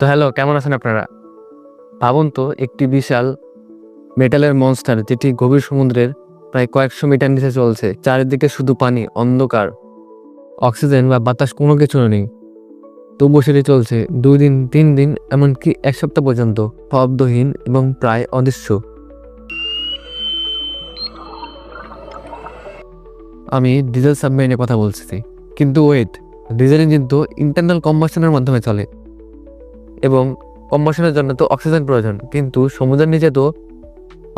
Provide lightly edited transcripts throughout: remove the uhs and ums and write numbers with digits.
তো হ্যালো, কেমন আছেন আপনারা? ভাবুন তো একটি বিশাল মেটালের মনস্টার যেটি গভীর সমুদ্রের প্রায় কয়েকশো মিটার নিচে চলছে। চারিদিকে শুধু পানি, অন্ধকার, অক্সিজেন বা বাতাস কোনো কিছু নেই। তবুও সেটি চলছে 2 দিন, 3 দিন, এমনকি 1 সপ্তাহ পর্যন্ত, শব্দহীন এবং প্রায় অদৃশ্য। আমি ডিজেল সাবমেরিনের কথা বলছি। কিন্তু ওয়েট, ডিজেল ইঞ্জিন তো ইন্টারনাল কম্বাশনের মাধ্যমে চলে এবং কম্বাশনের জন্য তো অক্সিজেন প্রয়োজন, কিন্তু সমুদ্রের নিচে তো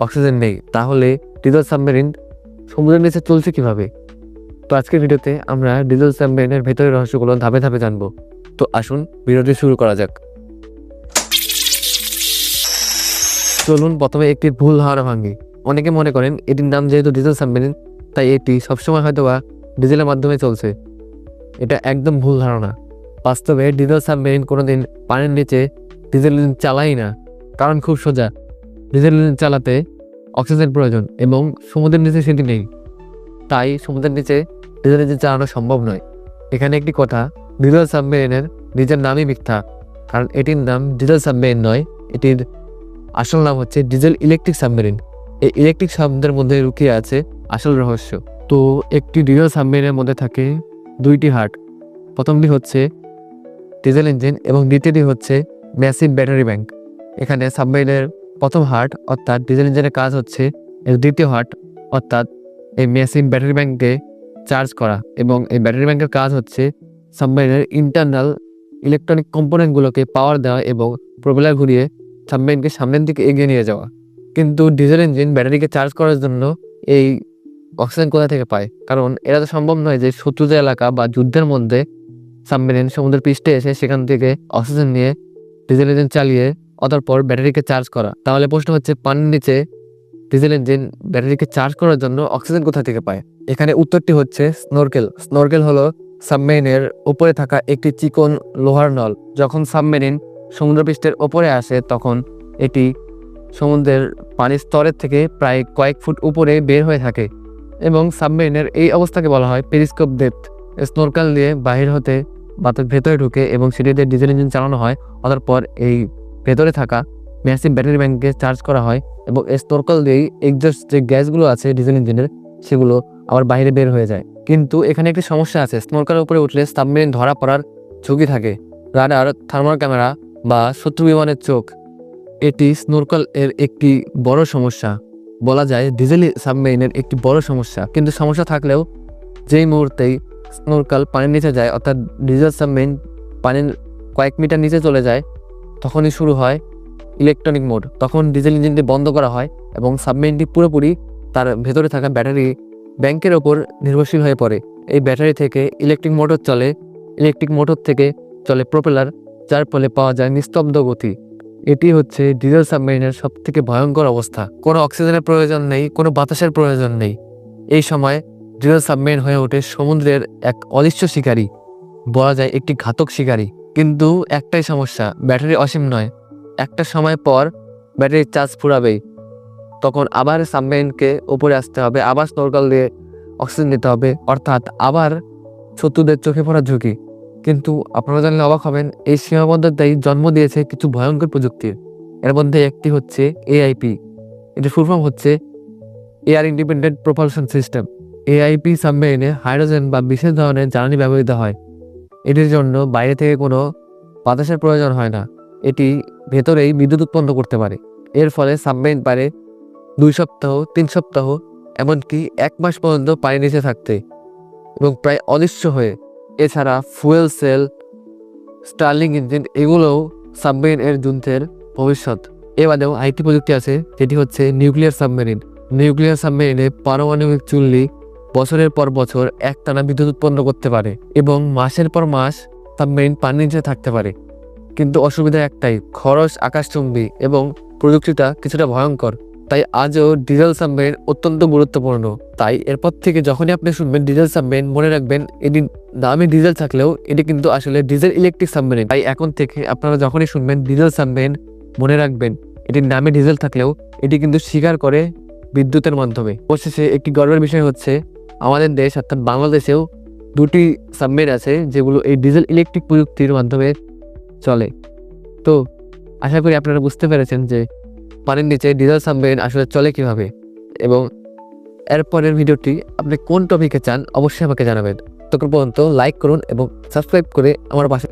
অক্সিজেন নেই। তাহলে ডিজেল সাবমেরিন সমুদ্রের নিচে চলছে কিভাবে? তো আজকের ভিডিওতে আমরা ডিজেল সাবমেরিনের ভেতরের রহস্যগুলো ধাপে ধাপে জানবো। তো আসুন ভিডিওটি শুরু করা যাক। চলুন প্রথমে একটি ভুল ধারণা ভাঙি। অনেকে মনে করেন এটির নাম যেহেতু ডিজেল সাবমেরিন, তাই এটি সবসময় হয়তো বা ডিজেলের মাধ্যমে চলছে। এটা একদম ভুল ধারণা। বাস্তবে ডিজেল সাবমেরিন কোনোদিন পানির নিচে ডিজেল ইঞ্জিন চালাই না। কারণ খুব সোজা, ডিজেল ইঞ্জিন চালাতে অক্সিজেন প্রয়োজন এবং সমুদ্রের নিচে সেটি নেই। তাই সমুদ্রের নিচে ডিজেল ইঞ্জিন চালানো সম্ভব নয়। এখানে একটি কথা, ডিজেল সাবমেরিনের নিজের নামই মিথ্যা। কারণ এটির নাম ডিজেল সাবমেরিন নয়, এটির আসল নাম হচ্ছে ডিজেল ইলেকট্রিক সাবমেরিন। এই ইলেকট্রিক শব্দের মধ্যে লুকিয়ে আছে আসল রহস্য। তো একটি ডিজেল সাবমেরিনের মধ্যে থাকে 2টি হার্ট। প্রথমটি হচ্ছে ডিজেল ইঞ্জিন এবং দ্বিতীয়টি হচ্ছে ম্যাসিভ ব্যাটারি ব্যাংক। এখানে সাবমেরিনের প্রথম হার্ট অর্থাৎ ডিজেল ইঞ্জিনের কাজ হচ্ছে এর দ্বিতীয় হার্ট অর্থাৎ এই ম্যাসিভ ব্যাটারি ব্যাংককে চার্জ করা, এবং এই ব্যাটারি ব্যাংকের কাজ হচ্ছে সাবমেরিনের ইন্টারনাল ইলেকট্রনিক কম্পোনেন্টগুলোকে পাওয়ার দেওয়া এবং প্রোপেলার ঘুরিয়ে সাবমেরিনকে সামনের দিকে এগিয়ে নিয়ে যাওয়া। কিন্তু ডিজেল ইঞ্জিন ব্যাটারিকে চার্জ করার জন্য এই অক্সিজেন কোথা থেকে পায়? কারণ এটা তো সম্ভব নয় যে শত্রুদের এলাকা বা যুদ্ধের মধ্যে সাবমেরিন সমুদ্রের পৃষ্ঠে এসে সেখান থেকে অক্সিজেন নিয়ে ডিজেল ইঞ্জিন চালিয়ে অতঃপর ব্যাটারিকে চার্জ করা। তাহলে প্রশ্ন হচ্ছে, পানির নিচে ডিজেল ইঞ্জিন ব্যাটারিকে চার্জ করার জন্য অক্সিজেন কোথা থেকে পায়? এখানে উত্তরটি হচ্ছে স্নরকেল। স্নরকেল হলো সাবমেরিনের উপরে থাকা একটি চিকন লোহার নল। যখন সাবমেরিন সমুদ্রপৃষ্ঠের ওপরে আসে তখন এটি সমুদ্রের পানির স্তরের থেকে প্রায় কয়েক ফুট উপরে বের হয়ে থাকে এবং সাবমেরিনের এই অবস্থাকে বলা হয় পেরিস্কোপ ডেপথ। স্নরকেল দিয়ে বাহির হতে বাতাস ভেতরে ঢুকে এবং সেটিতে ডিজেল ইঞ্জিন চালানো হয়। অতঃপর এই ভেতরে থাকা ম্যাসিভ ব্যাটারি ব্যাংককে চার্জ করা হয় এবং এই স্নরকেল দিয়েই এক্সস্ট যে গ্যাসগুলো আছে ডিজেল ইঞ্জিনের, সেগুলো আবার বাইরে বের হয়ে যায়। কিন্তু এখানে একটি সমস্যা আছে, স্নরকেলের উপরে উঠলে সাবমেরিন ধরা পড়ার ঝুঁকি থাকে। রাডার, থার্মাল ক্যামেরা বা শত্রু বিমানের চোখ, এটি স্নরকেল এর একটি বড় সমস্যা। বলা যায় ডিজেল সাবমেরিনের একটি বড় সমস্যা। কিন্তু সমস্যা থাকলেও যেই মুহূর্তেই স্নরকেল পানির নিচে যায় অর্থাৎ ডিজেল সাবমেরিন পানির কয়েক মিটার নিচে চলে যায়, তখনই শুরু হয় ইলেকট্রনিক মোড। তখন ডিজেল ইঞ্জিনটি বন্ধ করা হয় এবং সাবমেরিনটি পুরোপুরি তার ভেতরে থাকা ব্যাটারি ব্যাংকের ওপর নির্ভরশীল হয়ে পড়ে। এই ব্যাটারি থেকে ইলেকট্রিক মোটর চলে, ইলেকট্রিক মোটর থেকে চলে প্রোপেলার, যার ফলে পাওয়া যায় নিস্তব্ধ গতি। এটি হচ্ছে ডিজেল সাবমেরিনের সবথেকে ভয়ঙ্কর অবস্থা। কোনো অক্সিজেনের প্রয়োজন নেই, কোনো বাতাসের প্রয়োজন নেই। এই সময় ডিজেল সাবমেরিন হয়ে ওঠে সমুদ্রের এক অদৃশ্য শিকারী, বলা যায় একটি ঘাতক শিকারী। কিন্তু একটাই সমস্যা, ব্যাটারি অসীম নয়। একটা সময় পর ব্যাটারির চার্জ ফুরাবেই। তখন আবার সাবমেরিনকে উপরে আসতে হবে, আবার স্নরকেল দিয়ে অক্সিজেন নিতে হবে, অর্থাৎ আবার শত্রুদের চোখে পড়ার ঝুঁকি। কিন্তু আপনারা জানলে অবাক হবেন, এই সীমাবদ্ধতাই জন্ম দিয়েছে কিছু ভয়ঙ্কর প্রযুক্তির। এর মধ্যে একটি হচ্ছে এআইপি। এটির ফুল ফর্ম হচ্ছে air independent propulsion system. AIP সাবমেরিনে হাইড্রোজেন বা বিশেষ ধরনের জ্বালানি ব্যবহৃত হয়। এটির জন্য বাইরে থেকে কোনো বাতাসের প্রয়োজন হয় না। এটি ভেতরেই বিদ্যুৎ উৎপন্ন করতে পারে। এর ফলে সাবমেরিন পারে 2 সপ্তাহ, 3 সপ্তাহ, এমনকি 1 মাস পর্যন্ত পানির নিচে থাকতে এবং প্রায় অদৃশ্য হয়ে। এছাড়া ফুয়েল সেল, স্টার্লিং ইঞ্জিন, এগুলোও সাবমেরিন এর যুদ্ধের ভবিষ্যৎ। এ বাদেও আরেকটি প্রযুক্তি আছে, যেটি হচ্ছে নিউক্লিয়ার সাবমেরিন। নিউক্লিয়ার সাবমেরিনে পারমাণবিক চুল্লি বছরের পর বছর একটানা বিদ্যুৎ উৎপন্ন করতে পারে এবং মাসের পর মাস সাবমেরিন পানির নিচে থাকতে পারে। কিন্তু অসুবিধা একটাই, খরচ আকাশচুম্বী এবং প্রযুক্তিটা কিছুটা ভয়ঙ্কর। তাই আজও ডিজেল সাবমেরিন অত্যন্ত গুরুত্বপূর্ণ। তাই এরপর থেকে যখনই আপনি শুনবেন ডিজেল সাবমেরিন, মনে রাখবেন এটি নামে ডিজেল থাকলেও এটি কিন্তু আসলে ডিজেল ইলেকট্রিক সাবমেরিন। তাই এখন থেকে আপনারা যখনই শুনবেন ডিজেল সাবমেরিন, মনে রাখবেন এটির নামে ডিজেল থাকলেও এটি কিন্তু শিকার করে বিদ্যুতের মাধ্যমে। অবশেষে একটি গর্বের বিষয় হচ্ছে, আমাদের দেশ অর্থাৎ বাংলাদেশেও 2টি সাবমেরিন আছে যেগুলো এই ডিজেল ইলেকট্রিক প্রযুক্তির মাধ্যমে চলে। তো আশা করি আপনারা বুঝতে পেরেছেন যে পানির নিচে ডিজেল সাবমেরিন আসলে চলে কিভাবে, এবং এরপরের ভিডিওটি আপনি কোন টপিকে চান অবশ্যই আমাকে জানাবেন। ততক্ষণ পর্যন্ত লাইক করুন এবং সাবস্ক্রাইব করে আমার পাশে